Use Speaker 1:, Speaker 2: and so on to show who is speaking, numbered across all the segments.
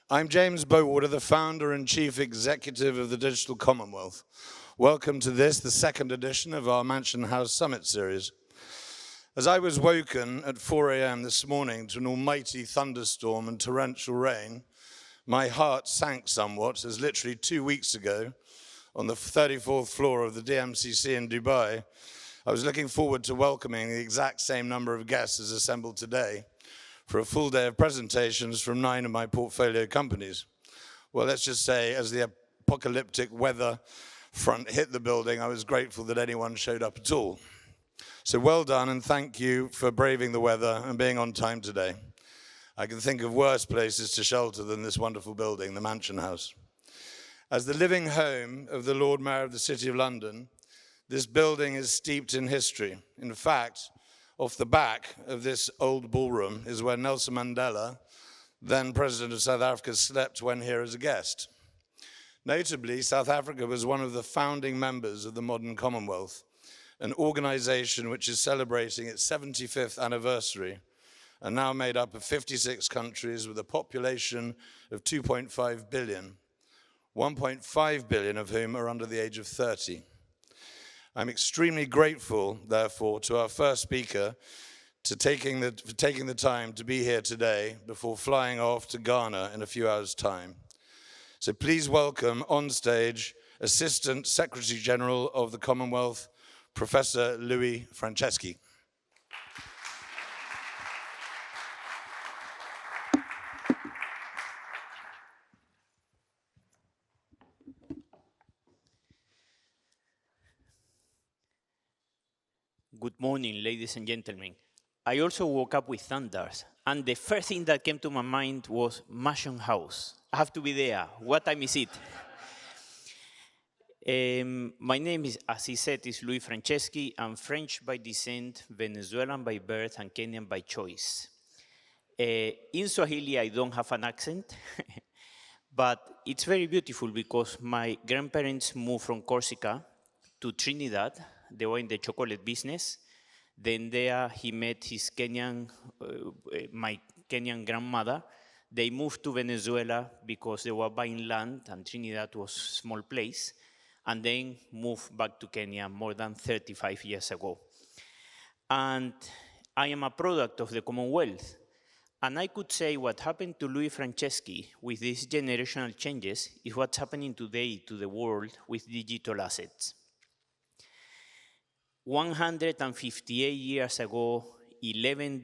Speaker 1: I'm James Bowater, the founder and chief executive of the Digital Commonwealth. Welcome to this, the second edition of our Mansion House Summit series. As I was woken at 4 a.m. this morning to an almighty thunderstorm and torrential rain, my heart sank somewhat, as literally 2 weeks ago, on the 34th floor of the DMCC in Dubai, I was looking forward to welcoming the exact same number of guests as assembled today for a full day of presentations from 9 of my portfolio companies. Well, let's just say, as the apocalyptic weather front hit the building, I was grateful that anyone showed up at all. So well done, and thank you for braving the weather and being on time today. I can think of worse places to shelter than this wonderful building, the Mansion House. As the living home of the Lord Mayor of the City of London, this building is steeped in history. In fact, off the back of this old ballroom is where Nelson Mandela, then President of South Africa, slept when here as a guest. Notably, South Africa was one of the founding members of the modern Commonwealth, an organization which is celebrating its 75th anniversary and now made up of 56 countries with a population of 2.5 billion, 1.5 billion of whom are under the age of 30. I'm extremely grateful, therefore, to our first speaker for taking the time to be here today before flying off to Ghana in a few hours' time. So please welcome on stage Assistant Secretary General of the Commonwealth, Professor Louis Franceschi.
Speaker 2: Good morning, ladies and gentlemen. I also woke up with thunders, and the first thing that came to my mind was Mansion House. I have to be there. What time is it? My name is, as he said, is Louis Franceschi. I'm French by descent, Venezuelan by birth, and Kenyan by choice. In Swahili, I don't have an accent, but it's very beautiful because my grandparents moved from Corsica to Trinidad. They were in the chocolate business. Then there he met his my Kenyan grandmother. They moved to Venezuela because they were buying land and Trinidad was a small place, and then moved back to Kenya more than 35 years ago. And I am a product of the Commonwealth. And I could say what happened to Louis Franceschi with these generational changes is what's happening today to the world with digital assets. 158 years ago, 11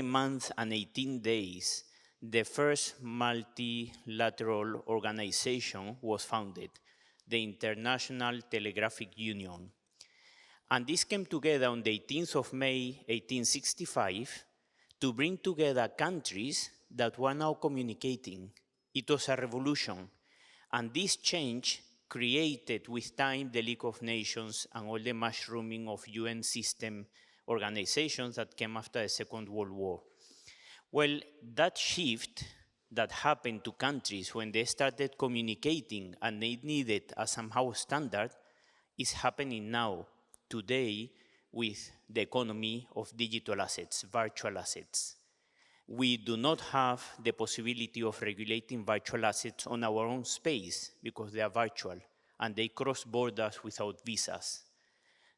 Speaker 2: months and 18 days, the first multilateral organization was founded, the International Telegraphic Union. And this came together on the 18th of May, 1865, to bring together countries that were now communicating. It was a revolution. And this change created with time the League of Nations and all the mushrooming of UN system organizations that came after the Second World War. Well, that shift that happened to countries when they started communicating and they needed a somehow standard is happening now, today, with the economy of digital assets, virtual assets. We do not have the possibility of regulating virtual assets on our own space because they are virtual and they cross borders without visas.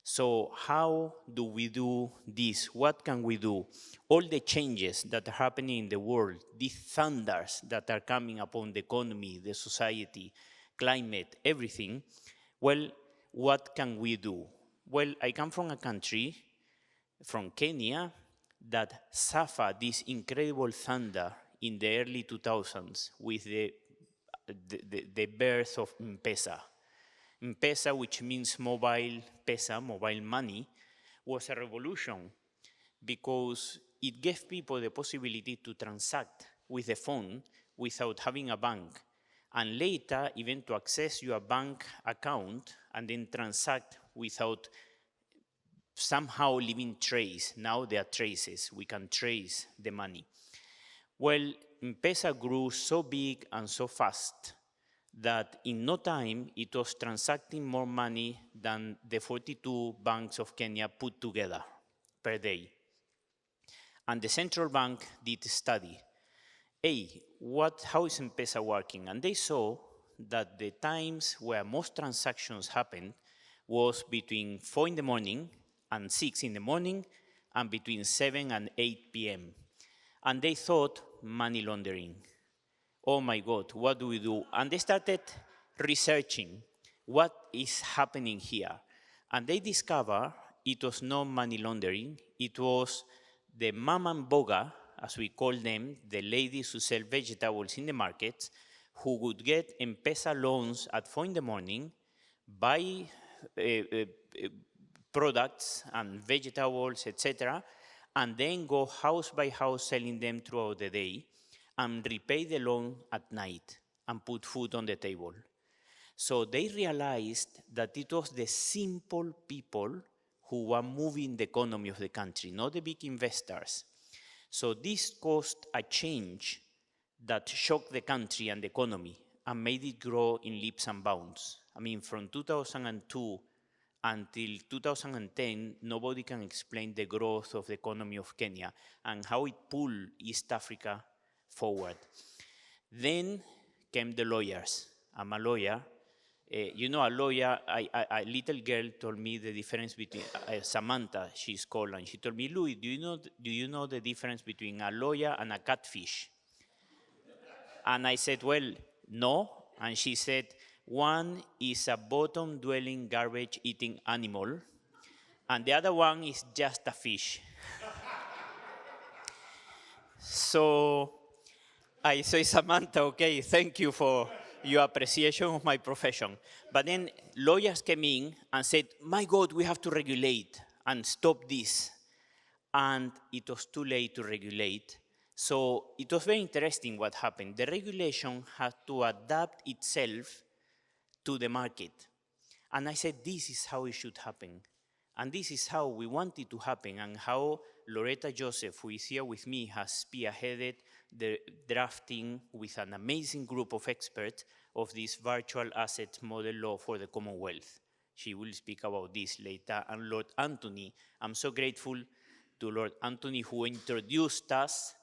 Speaker 2: So how do we do this? What can we do? All the changes that are happening in the world, these thunders that are coming upon the economy, the society, climate, everything, well, what can we do? Well, I come from a country, from Kenya, that suffered this incredible thunder in the early 2000s with the birth of M-Pesa. M-Pesa, which means mobile pesa, mobile money, was a revolution because it gave people the possibility to transact with the phone without having a bank, and later even to access your bank account and then transact without somehow leaving trace. Now there are traces. We can trace the money. Well, M-Pesa grew so big and so fast that in no time it was transacting more money than the 42 banks of Kenya put together per day. And the central bank did a study. hey, how is M-Pesa working? And they saw that the times where most transactions happened was between 4 in the morning and 6 in the morning and between 7 and 8 p.m. And they thought money laundering. Oh my God, what do we do? And they started researching what is happening here. And they discovered it was not money laundering, it was the mama and boga, as we call them, the ladies who sell vegetables in the markets, who would get M-Pesa loans at 4 in the morning, buy products and vegetables, etc., and then go house by house selling them throughout the day and repay the loan at night and put food on the table. So they realized that it was the simple people who were moving the economy of the country, not the big investors. So this caused a change that shocked the country and the economy and made it grow in leaps and bounds. I mean, from 2002 until 2010, nobody can explain the growth of the economy of Kenya and how it pulled East Africa forward. Then came the lawyers. I'm a lawyer. You know, a lawyer, a little girl told me the difference between, Samantha, she's called, and she told me, Louis, do you know the difference between a lawyer and a catfish? And I said, well, no. And she said, one is a bottom-dwelling, garbage-eating animal, and the other one is just a fish. So I say, Samantha, okay, thank you for your appreciation of my profession. But then lawyers came in and said, my God, we have to regulate and stop this. And it was too late to regulate. So it was very interesting what happened. The regulation had to adapt itself to the market. And I said, this is how it should happen. And this is how we want it to happen, and how Loretta Joseph, who is here with me, has spearheaded the drafting with an amazing group of experts of this virtual asset model law for the Commonwealth. She will speak about this later. And Lord Anthony, I'm so grateful to Lord Anthony, who introduced us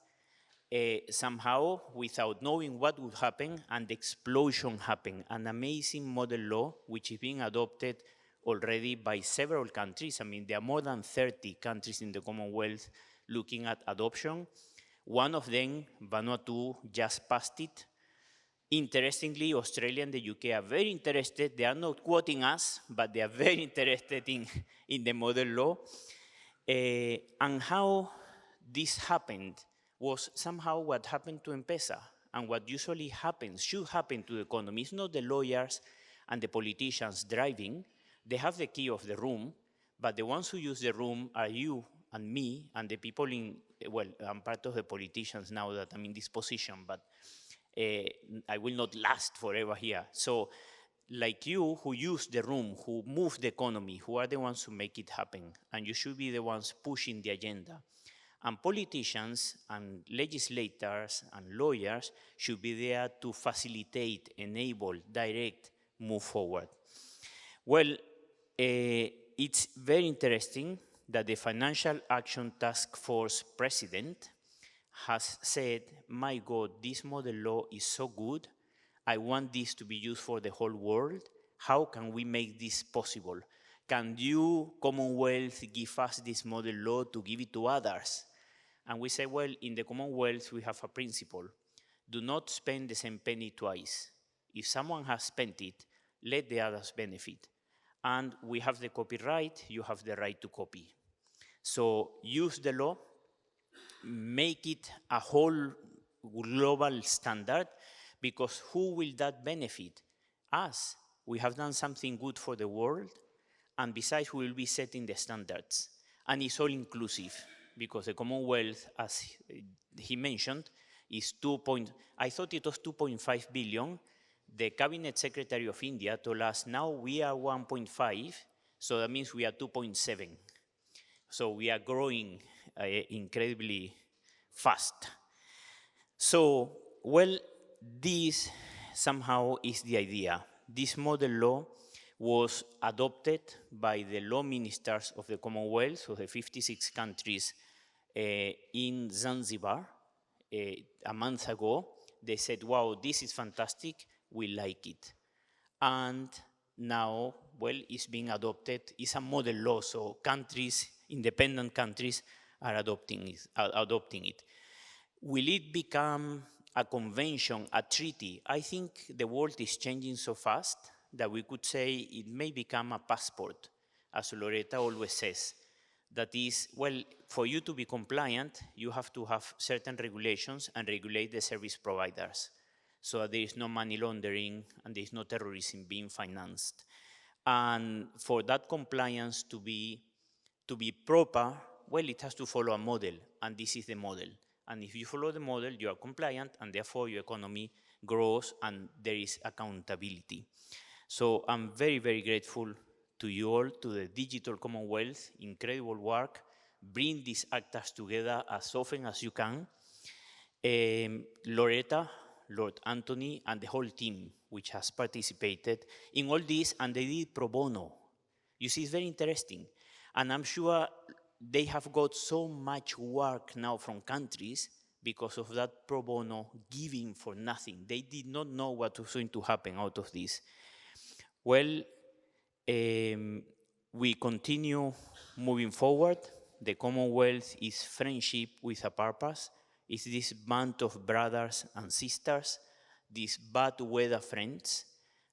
Speaker 2: somehow without knowing what would happen, and the explosion happened. An amazing model law which is being adopted already by several countries. I mean, there are more than 30 countries in the Commonwealth looking at adoption. One of them, Vanuatu, just passed it. Interestingly, Australia and the UK are very interested. They are not quoting us, but they are very interested in the model law. And how this happened was somehow what happened to M-Pesa, and what usually happens, should happen to the economy. It's not the lawyers and the politicians driving. They have the key of the room, but the ones who use the room are you and me and the people in, well, I'm part of the politicians now that I'm in this position, but I will not last forever here. So like you, who use the room, who move the economy, who are the ones who make it happen, and you should be the ones pushing the agenda. And politicians and legislators and lawyers should be there to facilitate, enable, direct, move forward. Well, it's very interesting that the Financial Action Task Force president has said, my God, this model law is so good. I want this to be used for the whole world. How can we make this possible? Can you, Commonwealth, give us this model law to give it to others? And we say, well, in the Commonwealth, we have a principle. Do not spend the same penny twice. If someone has spent it, let the others benefit. And we have the copyright, you have the right to copy. So use the law, make it a whole global standard, because who will that benefit? Us. We have done something good for the world, and besides, we will be setting the standards. And it's all inclusive, because the Commonwealth, as he mentioned, is I thought it was 2.5 billion. The Cabinet Secretary of India told us now we are 1.5, so that means we are 2.7. So we are growing incredibly fast. So, well, this somehow is the idea. This model law was adopted by the law ministers of the Commonwealth, of the 56 countries in Zanzibar a month ago, they said, wow, this is fantastic, we like it. And now, well, it's being adopted. It's a model law, so countries, independent countries, are adopting it. Will it become a convention, a treaty? I think the world is changing so fast that we could say it may become a passport, as Loretta always says. That is, well, for you to be compliant, you have to have certain regulations and regulate the service providers so that there is no money laundering and there is no terrorism being financed. And for that compliance to be proper, well, it has to follow a model, and this is the model. And if you follow the model, you are compliant, and therefore your economy grows, and there is accountability. So I'm very, very grateful to you all, to the Digital Commonwealth, incredible work. Bring these actors together as often as you can. Loretta, Lord Anthony, and the whole team, which has participated in all this, and they did pro bono. You see, it's very interesting. And I'm sure they have got so much work now from countries because of that pro bono giving for nothing. They did not know what was going to happen out of this. Well, we continue moving forward. The Commonwealth is friendship with a purpose. It's this band of brothers and sisters, these bad weather friends,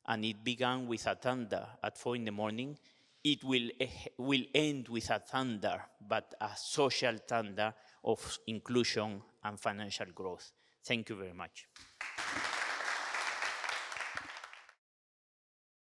Speaker 2: and it began with a thunder at 4 in the morning. It will end with a thunder, but a social thunder of inclusion and financial growth. Thank you very much.